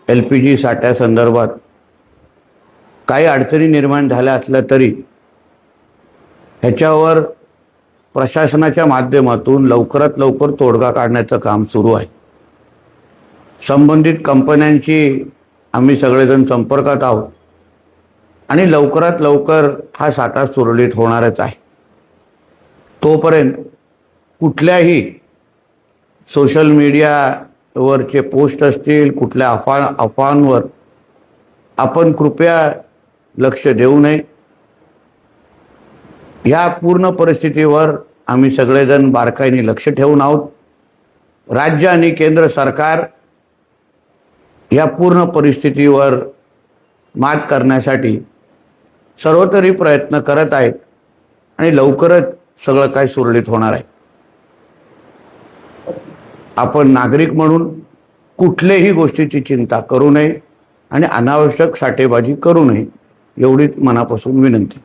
LPG साठ्यासंदर्भात काही अडचणी निर्माण झाल्या असल्या तरी ह्याच्यावर प्रशासनाच्या माध्यमातून लवकरात लवकर तोडगा काढण्याचं काम सुरू आहे। संबंधित कंपन्यांशी आम्ही सगळेजण संपर्कात आहोत आणि लवकरात लवकर हा साठा सुरळीत होणारच आहे। तोपर्यंत कुठल्याही सोशल मीडियावरचे पोस्ट असतील, कुठल्या अफवांवर आपण कृपया लक्ष देऊ नये। या पूर्ण परिस्थितीवर आम्ही सगळेजण बारकाईने लक्ष ठेवून आहोत। राज्य आणि केंद्र सरकार या पूर्ण परिस्थितीवर मात करण्यासाठी सर्वतरी प्रयत्न करत आहेत आणि लवकरच सगळं काही सुरळीत होणार आहे। आपण नागरिक म्हणून कुठल्याही गोष्टीची चिंता करू नये आणि अनावश्यक साठेबाजी करू नये एवढीच मनापासून विनंती।